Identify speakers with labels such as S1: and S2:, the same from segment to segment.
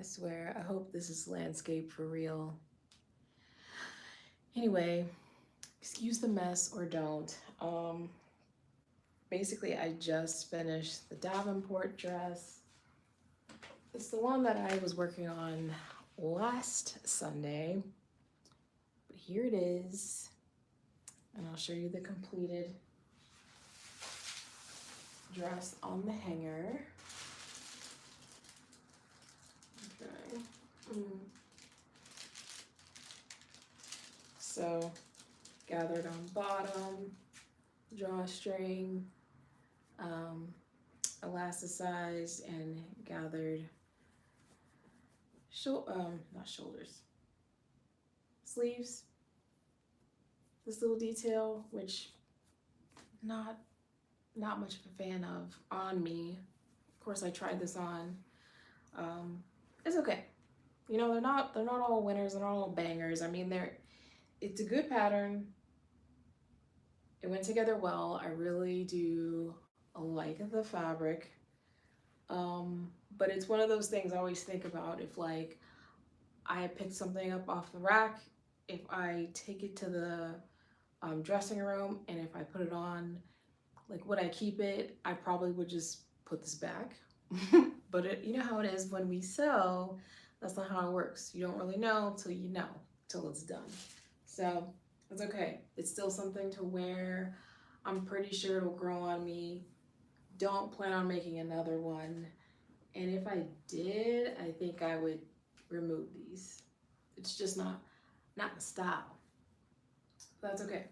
S1: I swear, I hope this is landscape for real. Anyway, excuse the mess or don't. Basically, I just finished the Davenport dress. It's the one that I was working on last Sunday. But here it is. And I'll show you the completed dress on the hanger. Okay. So, gathered on bottom, drawstring, elasticized, and gathered not shoulders, sleeves. This little detail, which not much of a fan of on me. Of course, I tried this on. It's okay. You know, they're not all winners. They're not all bangers. I mean, it's a good pattern. It went together well. I really do like the fabric. But it's one of those things I always think about. If like I picked something up off the rack, if I take it to the dressing room and if I put it on, like would I keep it? I probably would just put this back. But you know how it is when we sew, that's not how it works. You don't really know till you know, till it's done. So it's okay. It's still something to wear. I'm pretty sure it'll grow on me. Don't plan on making another one. And if I did, I think I would remove these. It's just not the style. That's okay.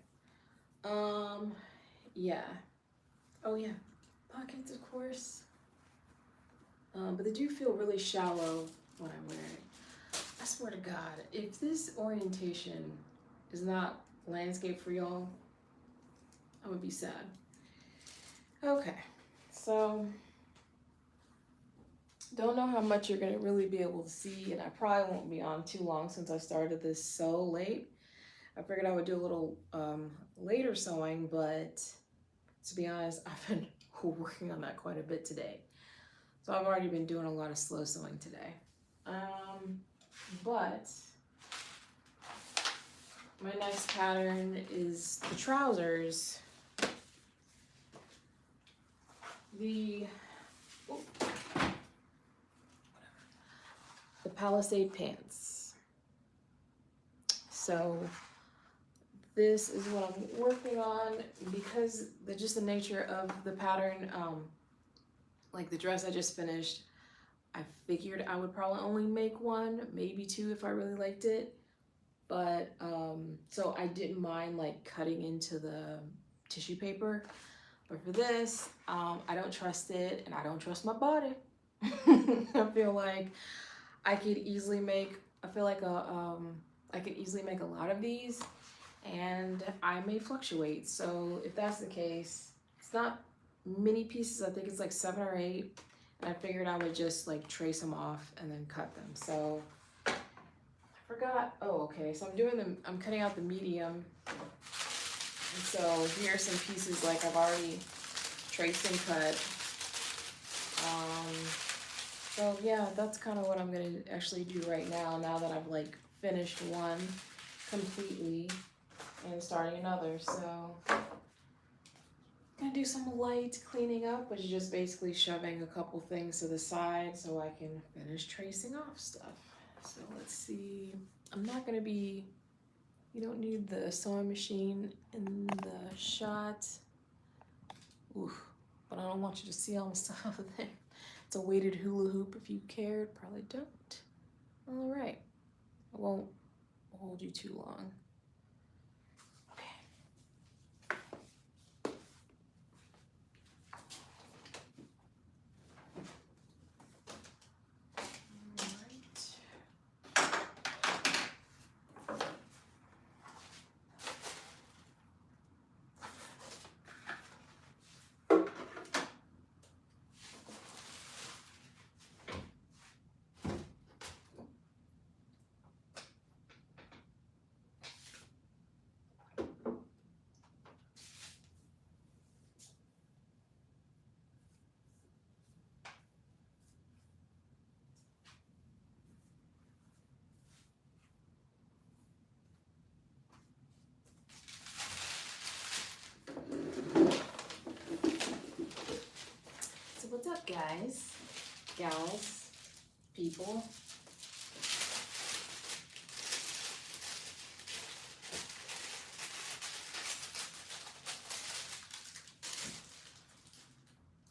S1: Yeah. Oh yeah, pockets of course. But they do feel really shallow when I wear it. I swear to God, if this orientation is not landscape for y'all, I would be sad. Okay, so don't know how much you're gonna really be able to see, and I probably won't be on too long since I started this so late. I figured I would do a little later sewing, but to be honest, I've been working on that quite a bit today. So I've already been doing a lot of slow sewing today. But my next pattern is the trousers. The Palisade pants. So this is what I'm working on because just the nature of the pattern, like the dress I just finished, I figured I would probably only make one, maybe two if I really liked it. But so I didn't mind like cutting into the tissue paper. But for this, I don't trust it and I don't trust my body. I feel like I could easily make, I could easily make a lot of these and I may fluctuate. So if that's the case, it's not many pieces. I think it's like 7 or 8. And I figured I would just like trace them off and then cut them. So I forgot. Oh, okay. So I'm cutting out the medium. And so here are some pieces like I've already traced and cut. So yeah, that's kind of what I'm gonna actually do right now that I've like finished one completely and starting another. So I'm gonna do some light cleaning up, which is just basically shoving a couple things to the side so I can finish tracing off stuff. So let's see. I'm not gonna be, you don't need the sewing machine in the shot. Oof, but I don't want you to see all the stuff over there. It's a weighted hula hoop if you cared, probably don't. All right, I won't hold you too long. guys, gals, people.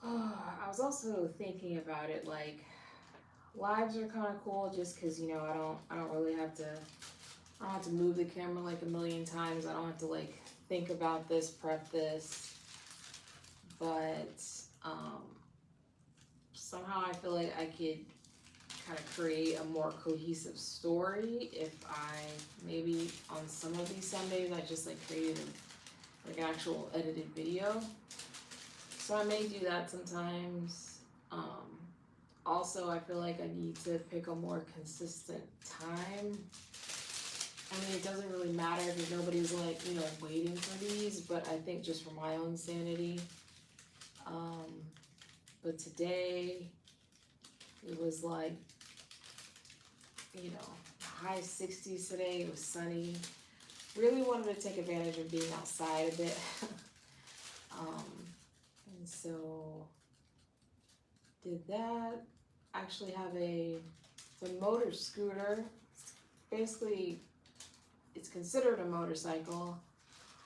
S1: I was also thinking about it, like, lives are kind of cool just because, you know, I don't really have to, I don't have to move the camera like a million times. I don't have to like think about this, prep this, but somehow I feel like I could kind of create a more cohesive story if I maybe on some of these Sundays I just like created like an actual edited video. So I may do that sometimes. Also, I feel like I need to pick a more consistent time. I mean, it doesn't really matter if nobody's like, you know, waiting for these, but I think just for my own sanity. But today, it was like, you know, high 60s today. It was sunny. Really wanted to take advantage of being outside a bit. And so did that. Actually have the motor scooter. Basically, it's considered a motorcycle.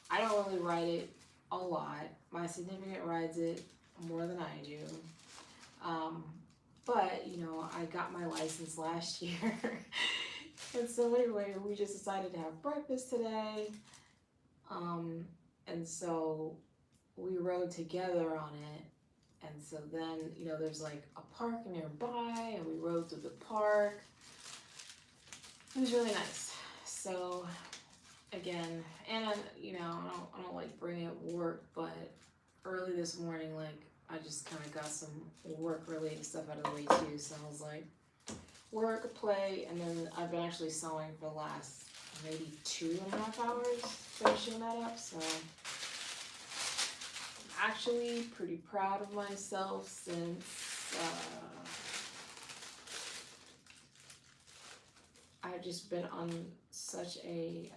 S1: I don't really ride it a lot. My significant rides it more than I do. But, you know, I got my license last year. And so anyway, we just decided to have breakfast today. And so we rode together on it. And so then, you know, there's like a park nearby and we rode through the park. It was really nice. So again, and you know, I don't like bringing up work, but early this morning, like I just kind of got some work related stuff out of the way too. So I was like, work, play, and then I've been actually sewing for the last maybe 2.5 hours, finishing that up. So I'm actually pretty proud of myself since I've just been on such a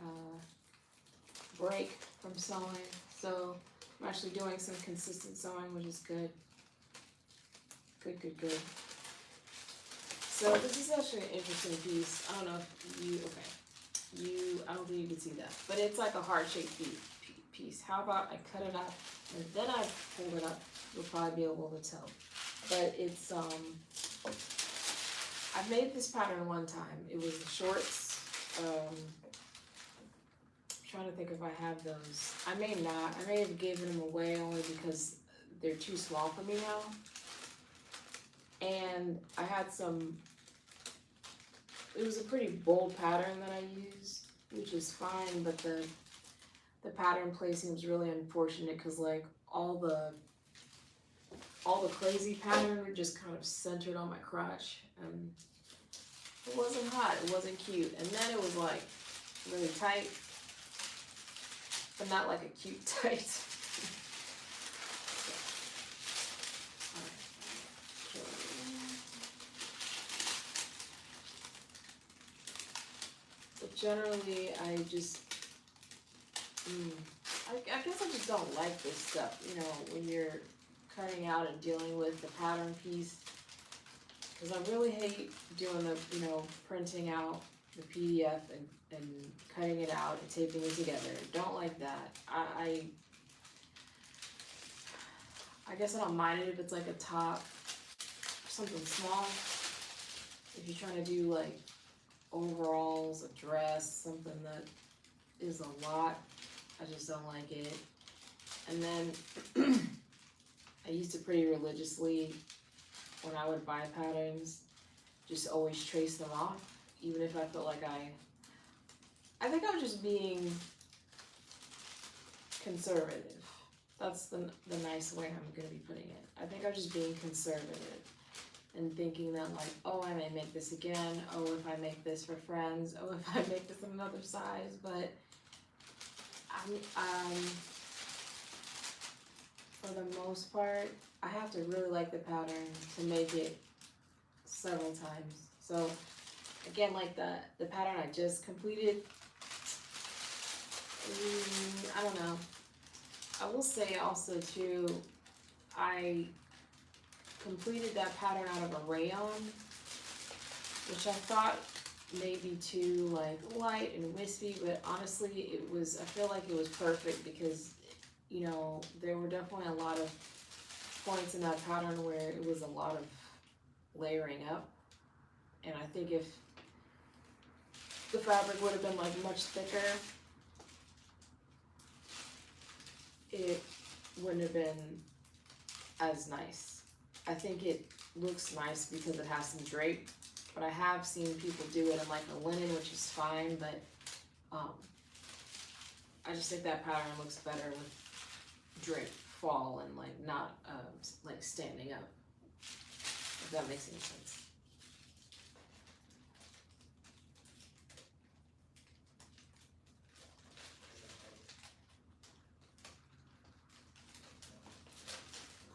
S1: break from sewing. So I'm actually doing some consistent sewing, which is good. Good. So this is actually an interesting piece. I don't know if I don't think you can see that, but it's like a heart-shaped piece. How about I cut it up and then I pull it up? You'll probably be able to tell. But it's I've made this pattern one time. It was the shorts. I'm trying to think if I have those. I may not. I may have given them away only because they're too small for me now. And I had some, it was a pretty bold pattern that I used, which is fine, but the pattern placing was really unfortunate because like all the crazy pattern were just kind of centered on my crotch, and it wasn't hot, it wasn't cute, and then it was like really tight, but not like a cute tight. But generally, I just, I guess I just don't like this stuff, you know, when you're cutting out and dealing with the pattern piece, because I really hate doing the, you know, printing out the PDF and cutting it out and taping it together. Don't like that. I guess I don't mind it if it's like a top, something small. If you're trying to do like overalls, a dress, something that is a lot, I just don't like it. And then I used to pretty religiously, when I would buy patterns, just always trace them off, even if I felt like I think I'm just being conservative. That's the nice way I'm going to be putting it. I think I'm just being conservative and thinking that like, oh, I may make this again. Oh, if I make this for friends. Oh, if I make this in another size. But for the most part, I have to really like the pattern to make it several times. So again, like the pattern I just completed, I don't know. I will say also too, I completed that pattern out of a rayon, which I thought may be too like light and wispy, but honestly it was, I feel like it was perfect because, you know, there were definitely a lot of points in that pattern where it was a lot of layering up, and I think if the fabric would have been like much thicker, it wouldn't have been as nice. I think it looks nice because it has some drape, but I have seen people do it in like a linen, which is fine, but I just think that pattern looks better with drape fall and like not like standing up, if that makes any sense.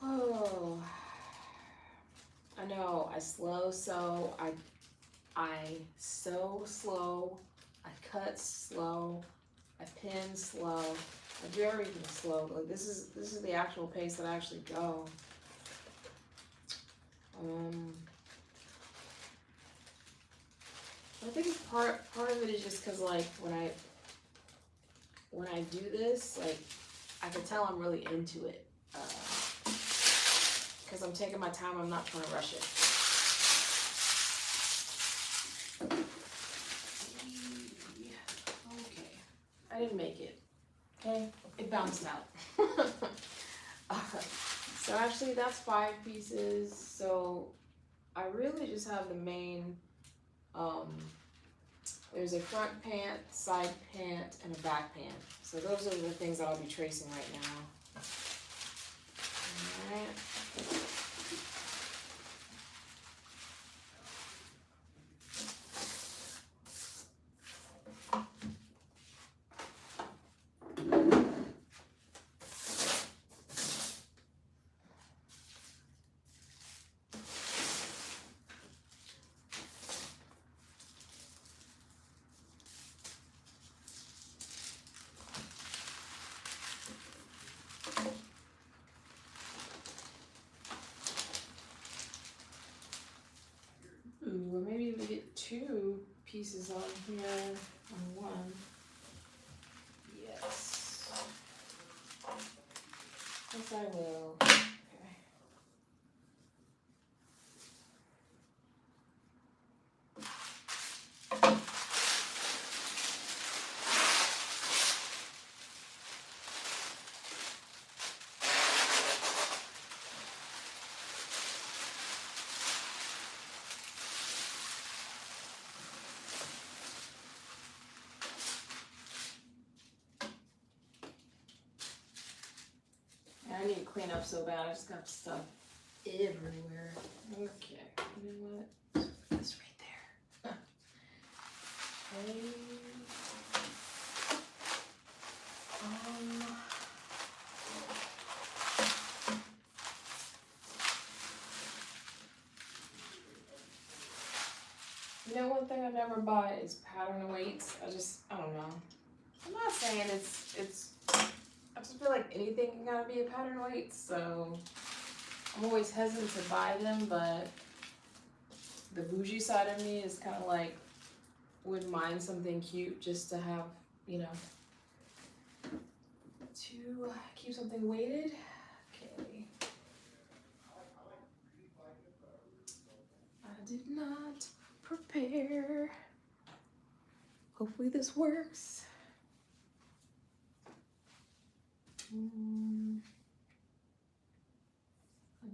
S1: Oh, I know, I slow sew, I sew slow, I cut slow, I pin slow, I do everything slow. Like this is the actual pace that I actually go. I think part of it is just because like when I do this, like I can tell I'm really into it. Because I'm taking my time, I'm not trying to rush it. Okay, I didn't make it. Okay, it bounced out. So actually that's 5 pieces. So I really just have the main, there's a front pant, side pant, and a back pant. So those are the things that I'll be tracing right now. Alright. Ooh, or maybe we get 2 pieces on here on one. Yes. Yes, I will. Okay. I need to clean up so bad. I just got stuff everywhere. Okay, you know what? It's right there. Okay. You know, one thing I never buy is pattern weights. I don't know. I'm not saying it's. I just feel like anything can gotta be a pattern weight, so I'm always hesitant to buy them, but the bougie side of me is kind of like, wouldn't mind something cute just to have, you know, to keep something weighted. Okay. I did not prepare. Hopefully this works.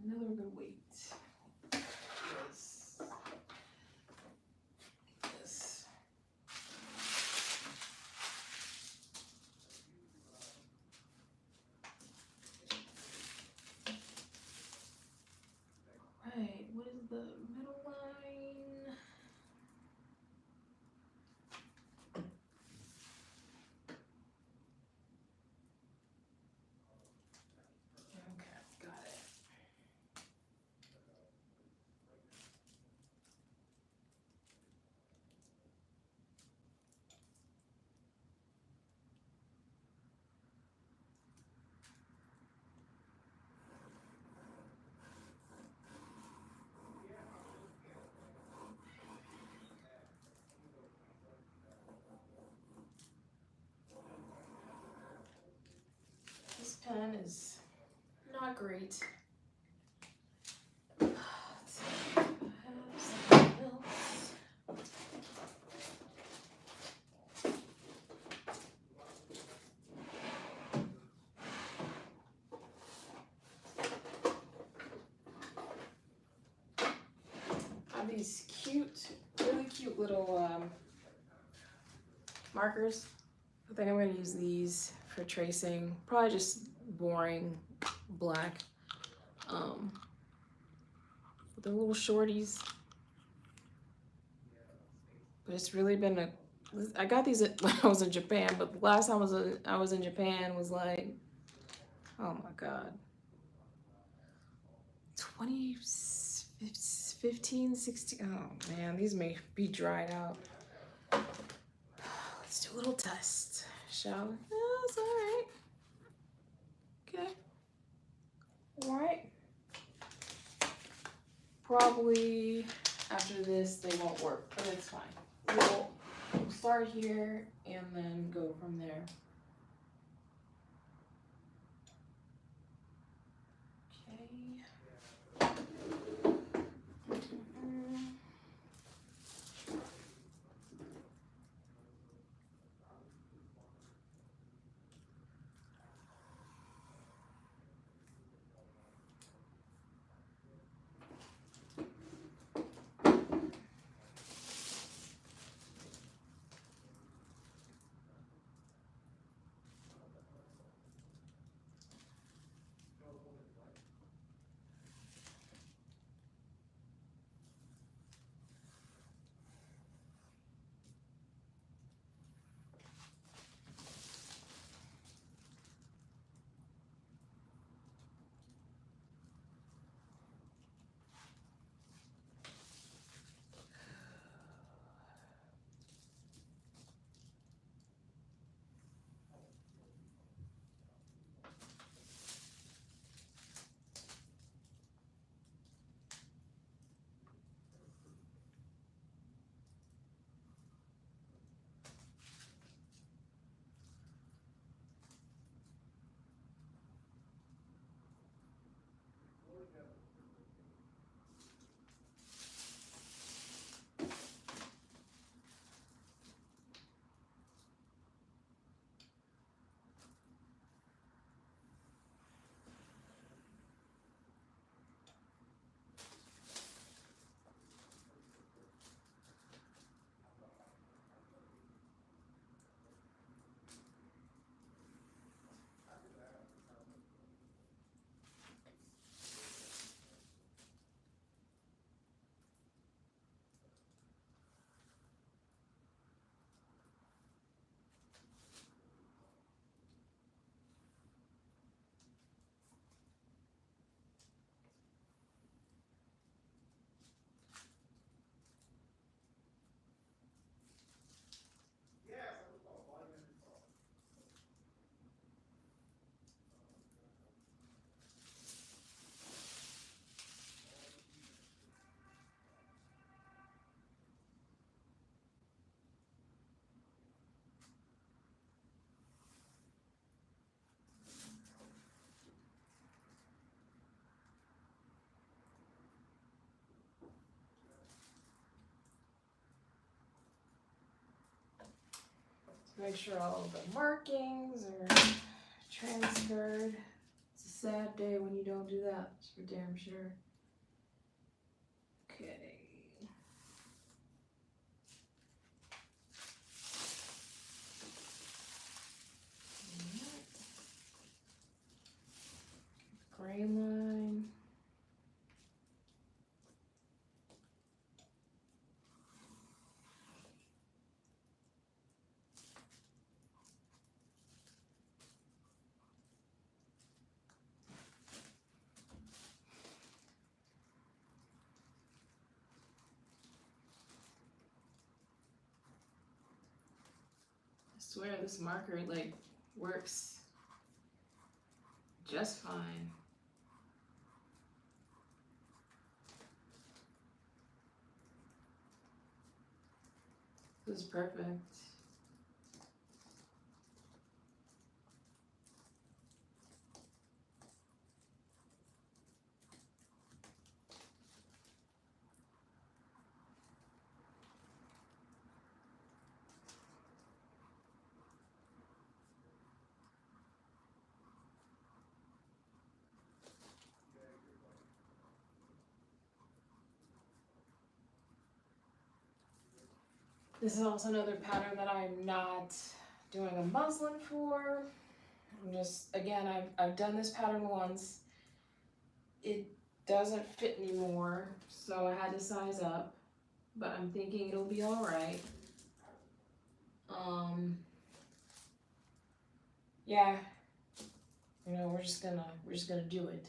S1: Another good weight. Yes. This. Right, what is the middle line? Okay, got it. not great. Let's see if I have something else. I have these cute, really cute little markers. I think I'm going to use these for tracing. Probably just boring black. The little shorties. But it's really been a. I got these when I was in Japan, but the last time I was in Japan was like, oh my god, 2015, 16. Oh man, these may be dried out. Let's do a little test, shall we? Oh, it's all right. Okay. All right. Probably after this they won't work, but it's fine. We'll start here and then go from there. Okay. Make sure all the markings are transferred. It's a sad day when you don't do that, that's for damn sure. Okay. Gray line. I swear this marker like works just fine. This is perfect. This is also another pattern that I'm not doing a muslin for. I'm just, again, I've done this pattern once. It doesn't fit anymore, so I had to size up, but I'm thinking it'll be all right. Yeah, you know, we're just gonna do it.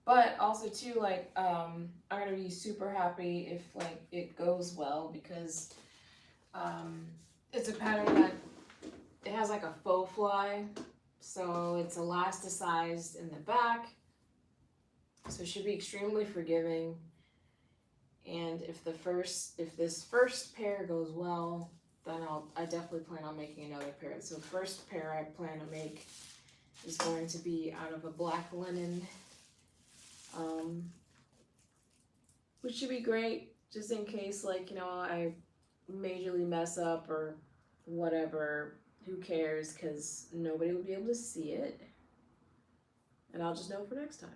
S1: But also too, like, I'm gonna be super happy if like it goes well, because it's a pattern that it has like a faux fly, so it's elasticized in the back, so it should be extremely forgiving. And if this first pair goes well, then I definitely plan on making another pair. So the first pair I plan to make is going to be out of a black linen, which should be great, just in case, like, you know, I majorly mess up or whatever. Who cares? Because nobody will be able to see it, and I'll just know for next time.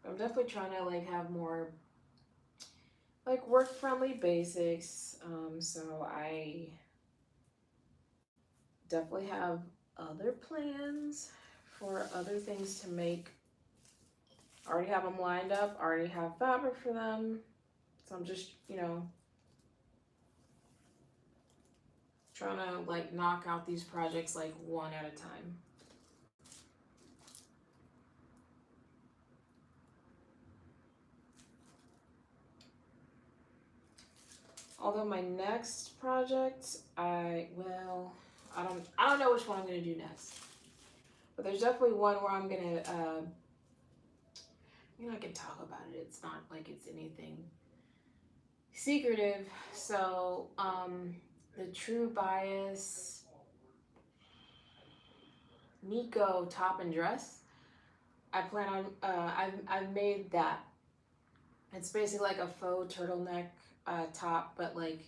S1: I'm definitely trying to like have more like work-friendly basics. So I definitely have other plans for other things to make. I already have them lined up, already have fabric for them. So I'm just, you know, trying to like knock out these projects like one at a time. Although my next project, I don't know which one I'm gonna do next. But there's definitely one where I'm gonna you know, I can talk about it. It's not like it's anything secretive. So the True Bias Nico top and dress, I plan on I've made that. It's basically like a faux turtleneck top, but like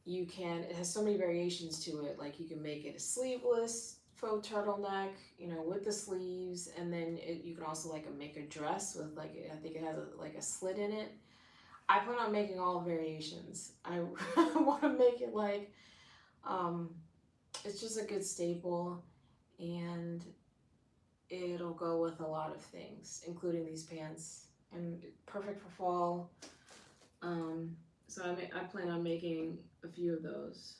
S1: it has so many variations to it. Like you can make it a sleeveless faux turtleneck, you know, with the sleeves, and then you can also like make a dress with like, I think it has like a slit in it. I plan on making all variations. I want to make it like, it's just a good staple, and it'll go with a lot of things, including these pants, and perfect for fall. So I plan on making a few of those.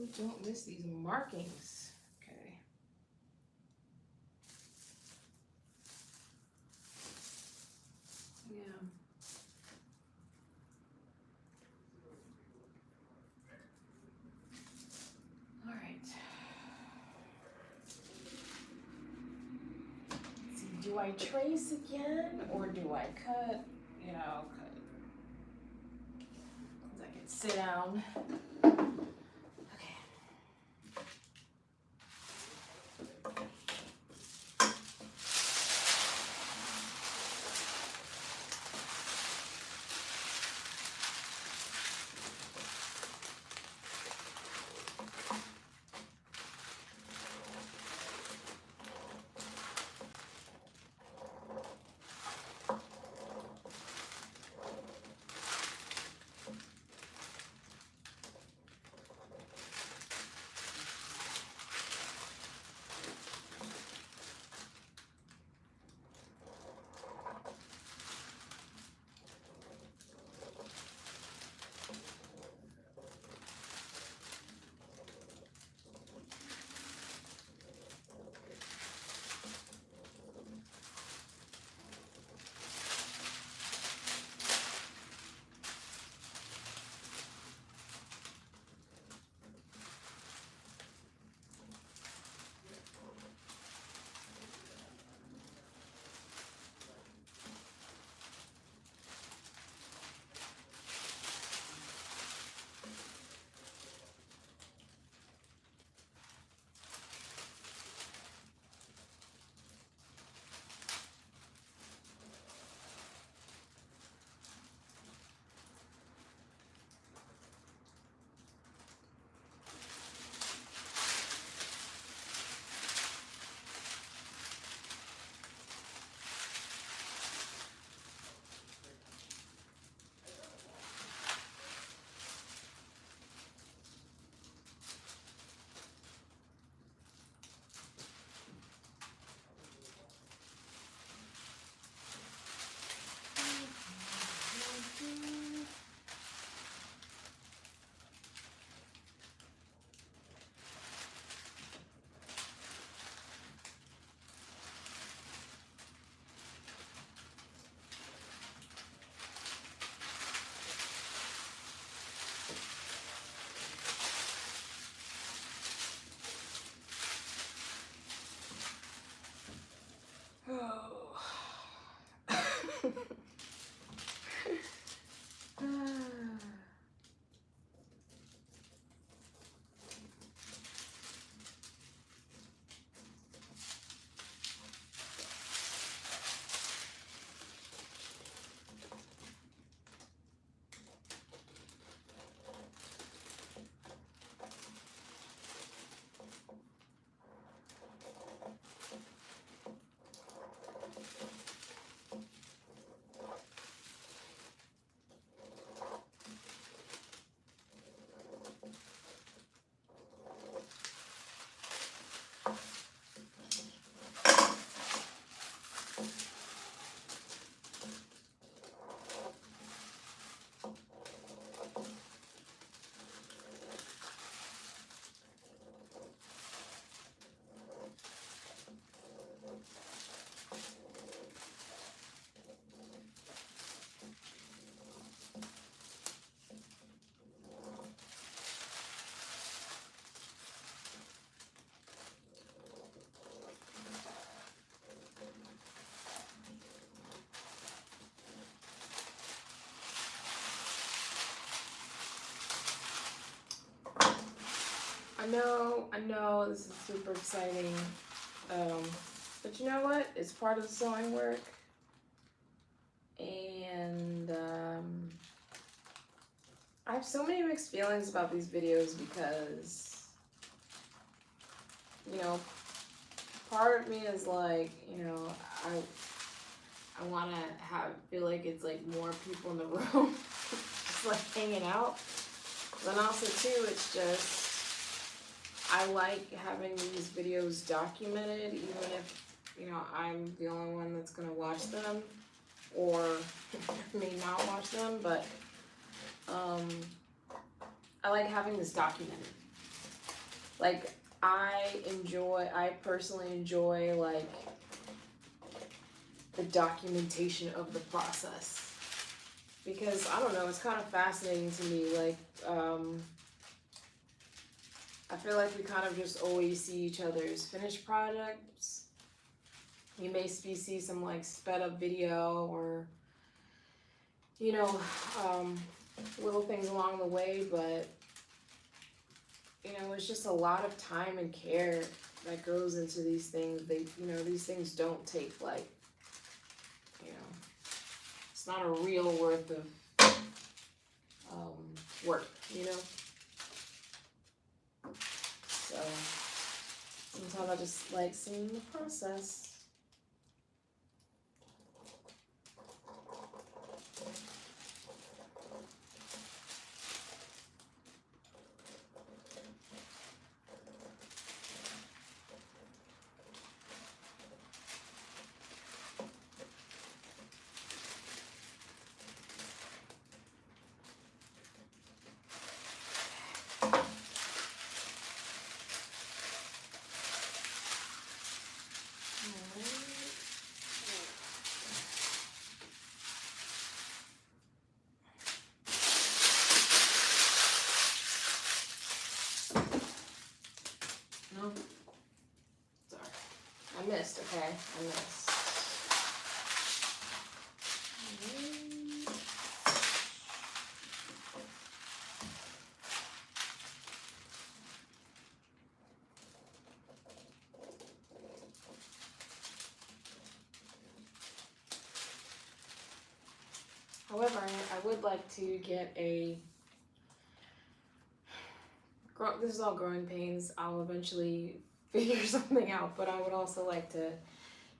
S1: Ooh, don't miss these markings. Okay. Yeah. All right. Let's see, do I trace again or do I cut? You know, cut. I can sit down. Oh. I know, this is super exciting, but you know what? It's part of the sewing work, and I have so many mixed feelings about these videos because, you know, part of me is like, you know, I want to feel like it's like more people in the room, just like hanging out. Then also too, it's just, I like having these videos documented, even if, you know, I'm the only one that's going to watch them, or may not watch them, but I like having this documented. Like, I personally enjoy, like, the documentation of the process. Because, I don't know, it's kind of fascinating to me. Like, I feel like we kind of just always see each other's finished projects. You may see some, like, sped up video or, you know, little things along the way, but, you know, it's just a lot of time and care that goes into these things. These things don't take, like, you know, it's not a real worth of work, you know? So, sometimes I just like seeing the process. No? Sorry. I missed, okay? I missed. However, I would like to get a... This is all growing pains. I'll eventually figure something out, but I would also like to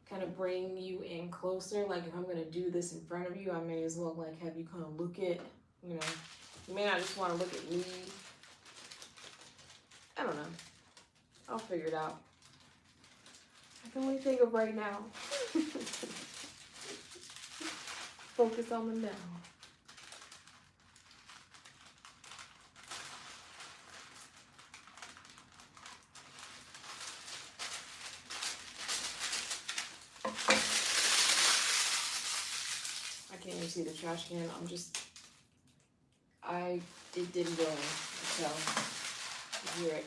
S1: kind of bring you in closer. Like, if I'm going to do this in front of you, I may as well, like, have you kind of look at, you know, you may not just want to look at me. I don't know. I'll figure it out. I can only think of right now. Focus on the now. I can't even see the trash can. It didn't go in, so you hear it.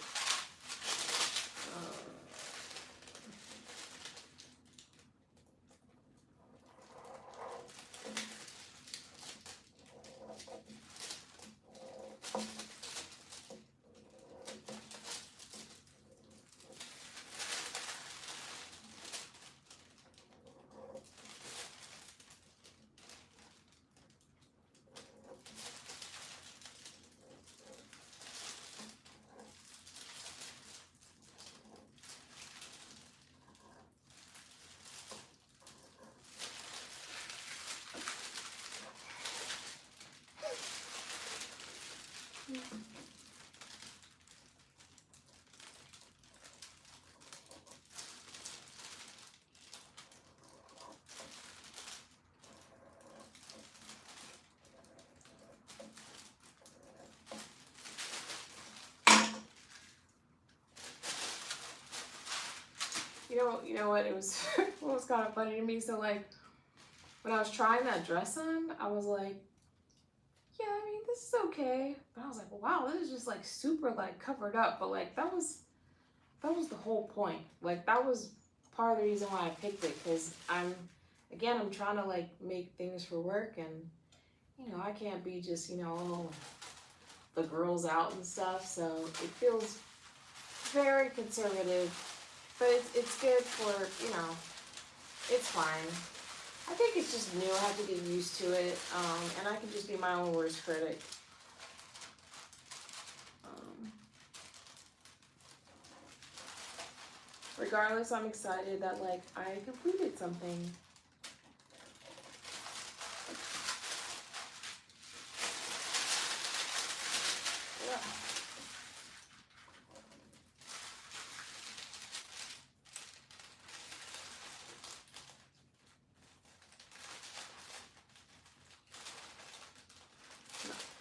S1: You know what? It was what was kind of funny to me. So, like, when I was trying that dress on, I was like, yeah, I mean, this is okay. But I was like, wow, this is just like super like covered up. But like that was the whole point. Like, that was part of the reason why I picked it, because I'm trying to like make things for work, and you know, I can't be just, you know, all the girls out and stuff. So it feels very conservative, but it's good for, you know, it's fine. I think it's just new. I have to get used to it, and I can just be my own worst critic. Regardless, I'm excited that, like, I completed something. Yeah.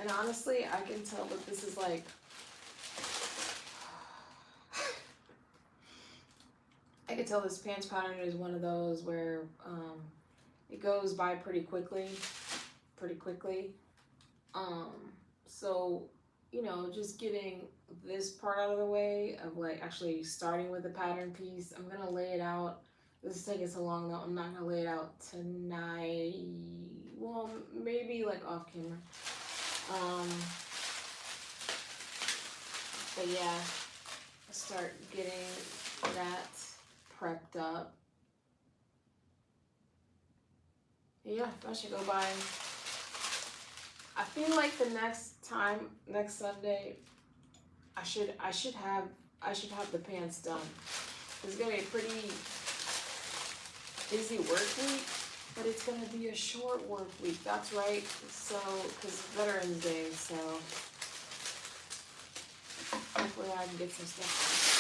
S1: And honestly, I can tell that this is like, I could tell this pants pattern is one of those where it goes by pretty quickly. So, you know, just getting this part out of the way of like actually starting with the pattern piece. I'm gonna lay it out. This is taking so long though. I'm not gonna lay it out tonight. Well, maybe like off camera. But yeah, start getting that prepped up. Yeah, that should go by. I feel like the next Sunday, I should have the pants done. It's gonna be a pretty busy work week, but it's gonna be a short work week. That's right. So, because Veterans Day, so hopefully I can get some stuff done.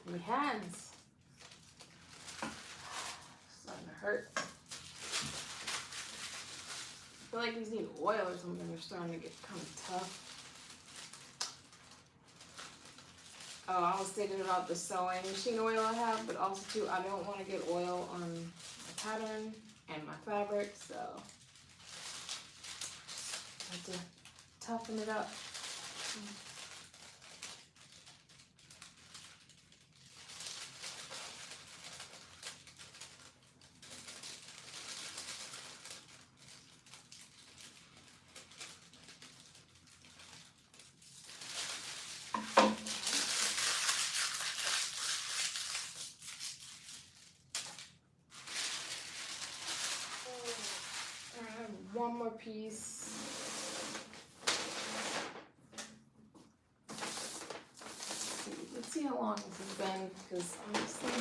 S1: My hands starting to hurt. I feel like these need oil or something. They're starting to get kind of tough. Oh, I was thinking about the sewing machine oil I have, but also too, I don't want to get oil on my pattern and my fabric, so I have to toughen it up. One more piece. Let's see how long this has been, because honestly,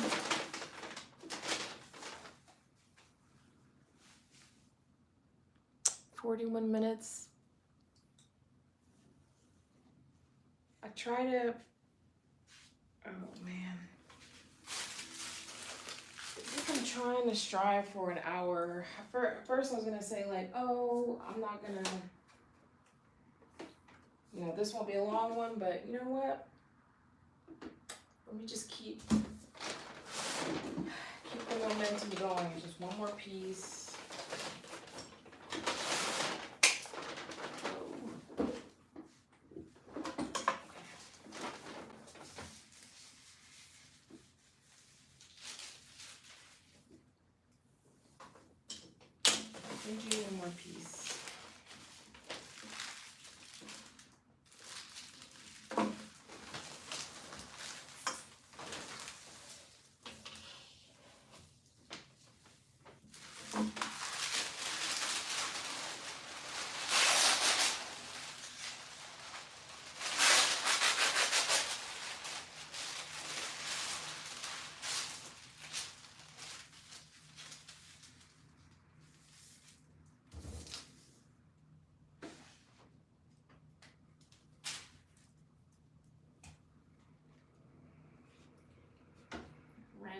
S1: 41 minutes. I try to, oh man. I'm trying to strive for an hour. First I was gonna say like, oh, I'm not gonna, you know, this won't be a long one, but you know what? Let me just keep the momentum going. Just one more piece. One more piece.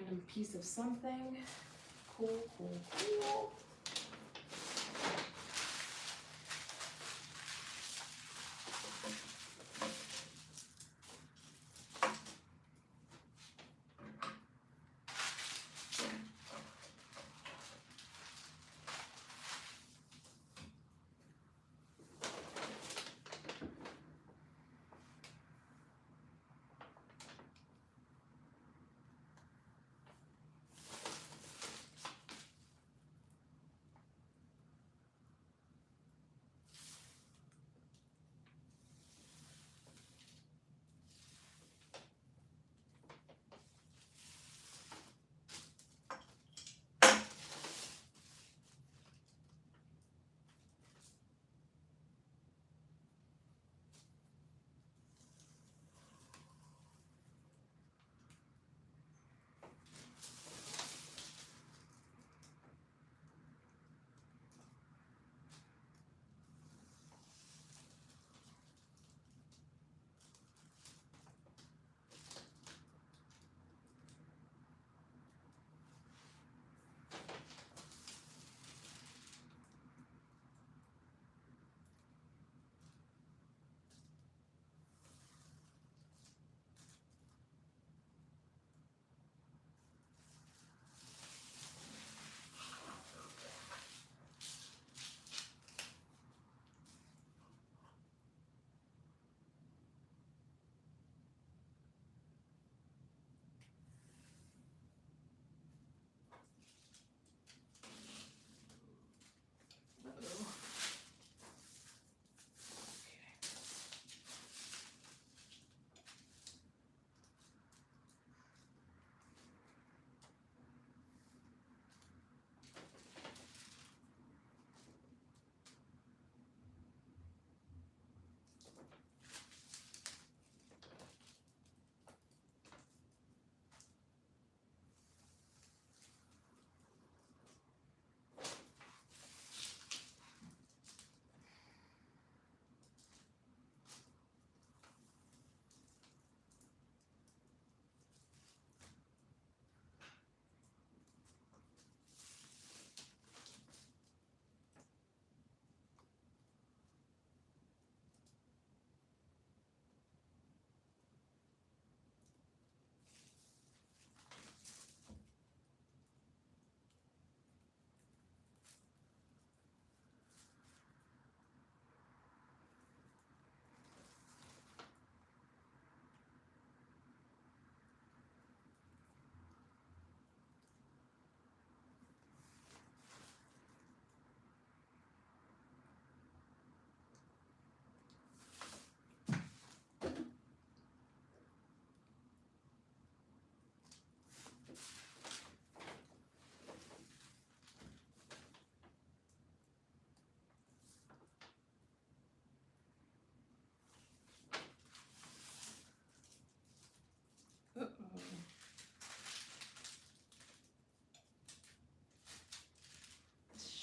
S1: random piece of something. Cool, cool, cool.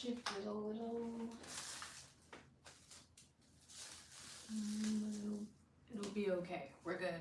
S1: Shift it a little. It'll be okay. We're good.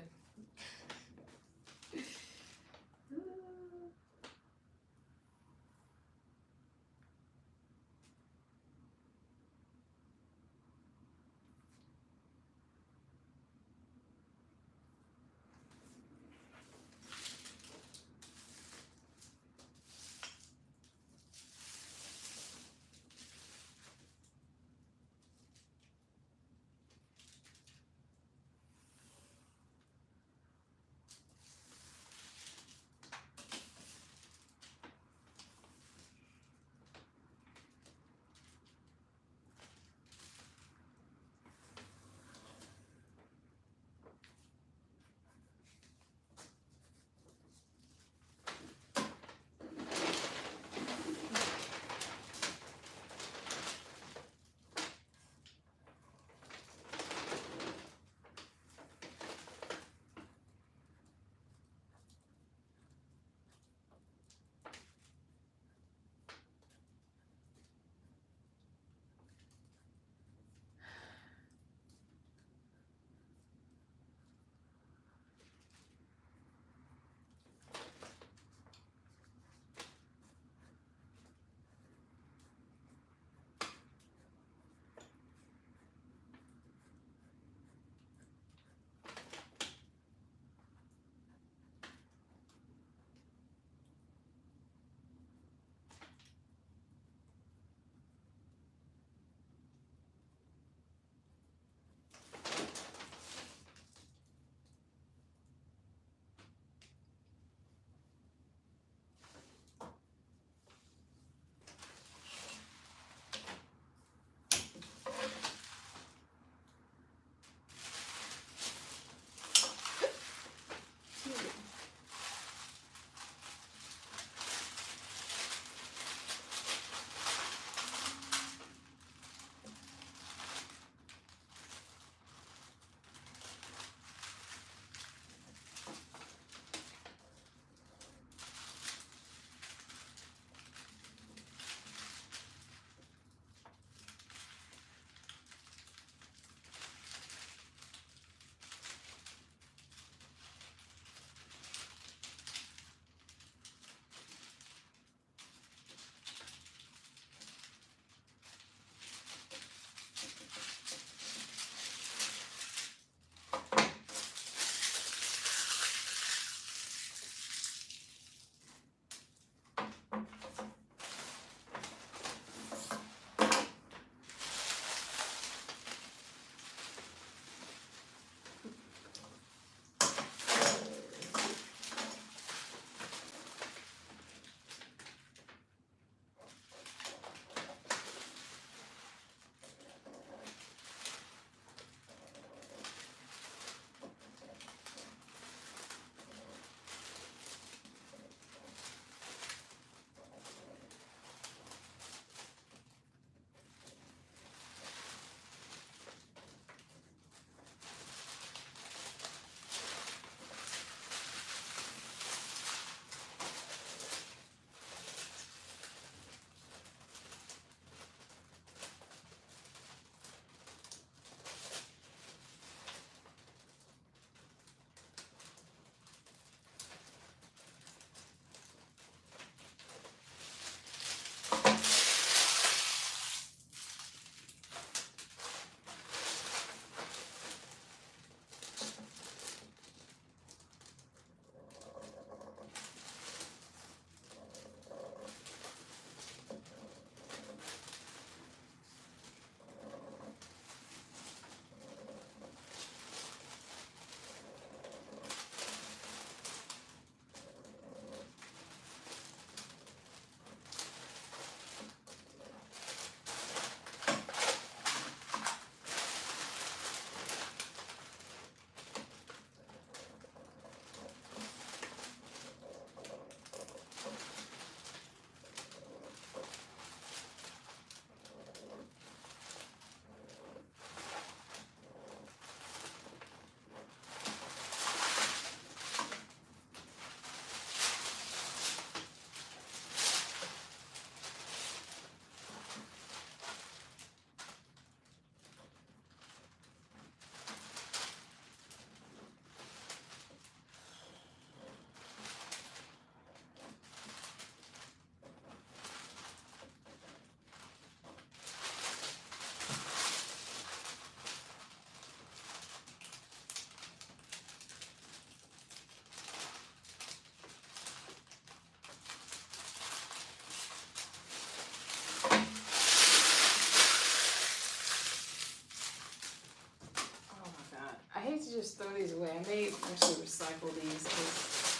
S1: just throw these away. I may actually recycle these because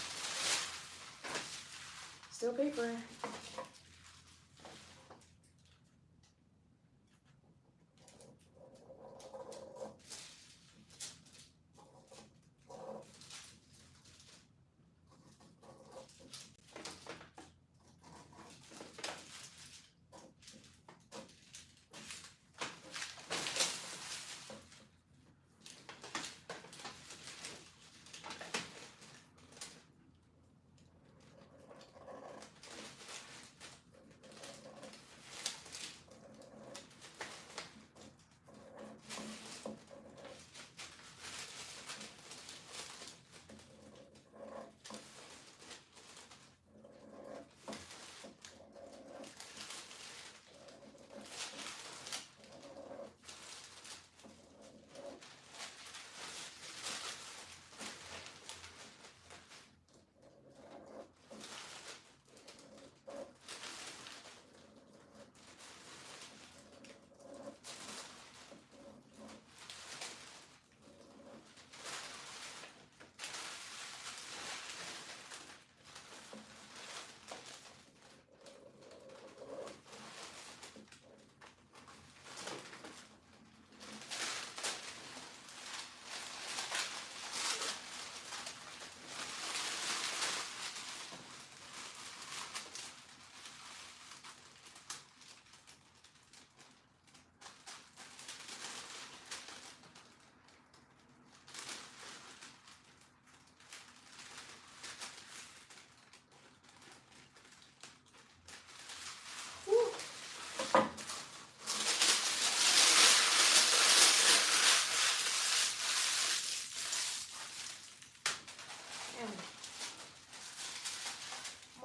S1: still paper.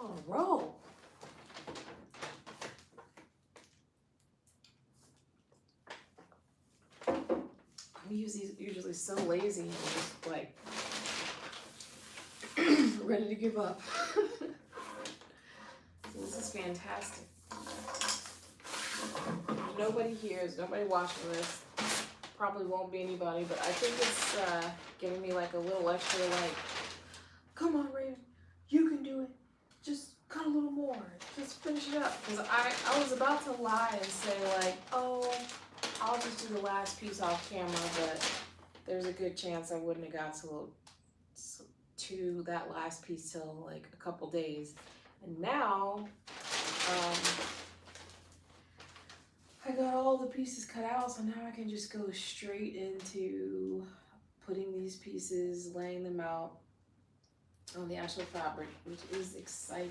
S1: I'm on a roll. I'm usually so lazy and just like ready to give up. So this is fantastic. There's nobody here, there's nobody watching this. Probably won't be anybody, but I think it's giving me like a little extra like, come on Raven, you can do it. Just cut a little more. Just finish it up. Because I was about to lie and say like, oh, I'll just do the last piece off camera, but there's a good chance I wouldn't have got to that last piece till like a couple days. And now, I got all the pieces cut out, so now I can just go straight into putting these pieces, laying them out on the actual fabric, which is exciting.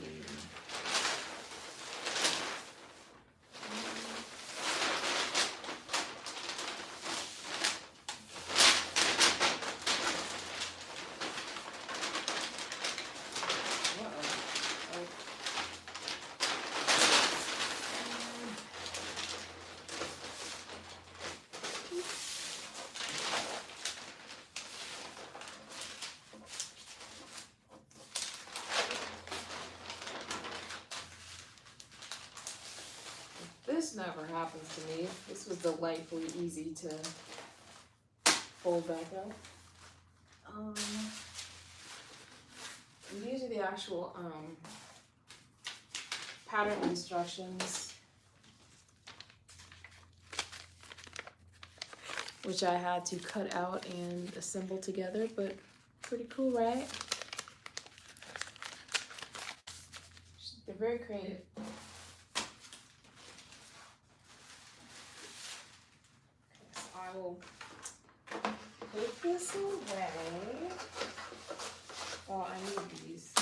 S1: This never happens to me. This was delightfully easy to fold back up. These are the actual pattern instructions, which I had to cut out and assemble together, but pretty cool, right? They're very creative. I will put this away. Oh, I need these.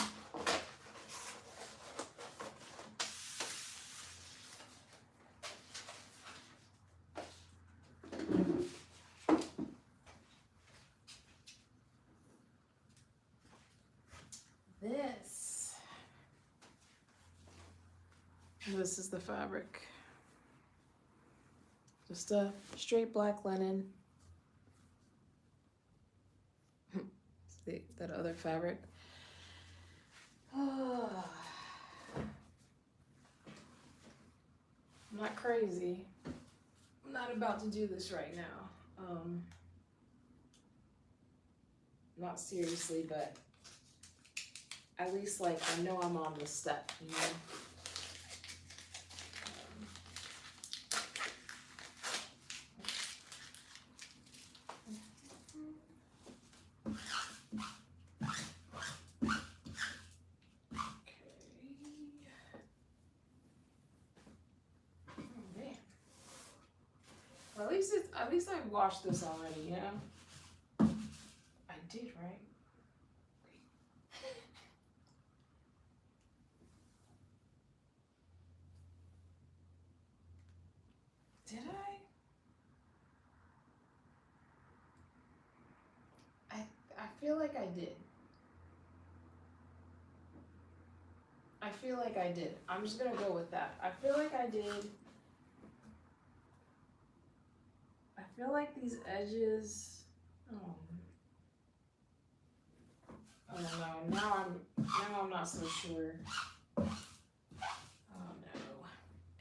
S1: This is the fabric. Just a straight black linen. See that other fabric. I'm not crazy. I'm not about to do this right now. not seriously, but at least like I know I'm on the step, you know. Well, at least I washed this already, you know? I did, right? Did I feel like I did. I feel like I did. I'm just gonna go with that. I feel like I did. I feel like these edges. Oh. Oh no! Now I'm not so sure. Oh no!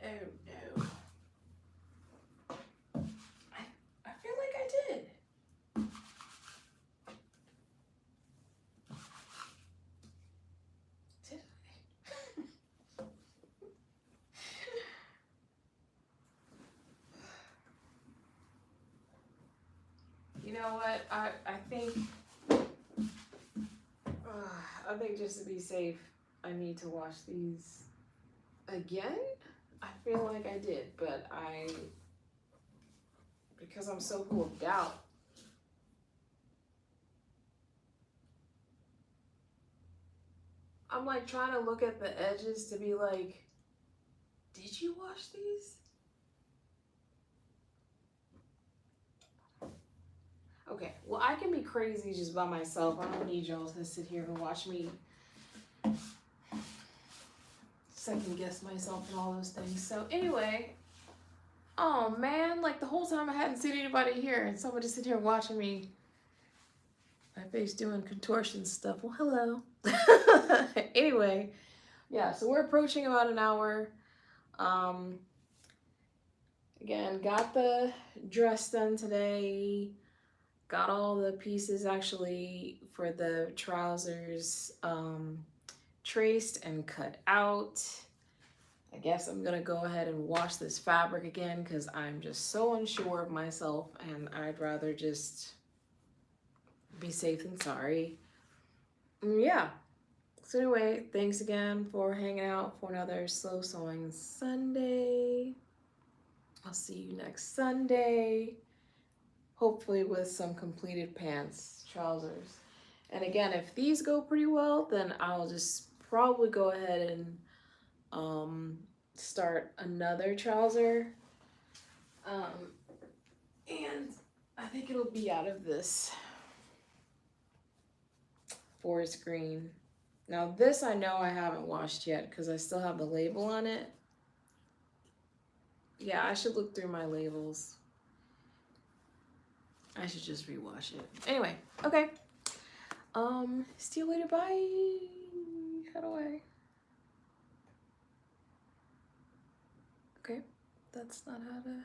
S1: Oh no! I feel like I did. Did I? You know what? I think just to be safe, I need to wash these again. I feel like I did, but because I'm so full of doubt. I'm like trying to look at the edges to be like, did you wash these? Okay, well, I can be crazy just by myself. I don't need y'all to sit here and watch me second guess myself and all those things. So anyway, oh man, like the whole time I hadn't seen anybody here and somebody sit here watching me, my face doing contortion stuff. Well, hello. Anyway, yeah, so we're approaching about an hour. Again, got the dress done today. Got all the pieces actually for the trousers traced and cut out. I guess I'm gonna go ahead and wash this fabric again because I'm just so unsure of myself and I'd rather just be safe than sorry. Yeah. So anyway, thanks again for hanging out for another Slow Sewing Sunday. I'll see you next Sunday. Hopefully with some completed pants, trousers. And again, if these go pretty well, then I'll just probably go ahead and start another trouser. And I think it'll be out of this forest green. Now this I know I haven't washed yet because I still have the label on it. Yeah, I should look through my labels. I should just rewash it. Anyway, okay. See you later, bye. How do I? Okay, that's not how to...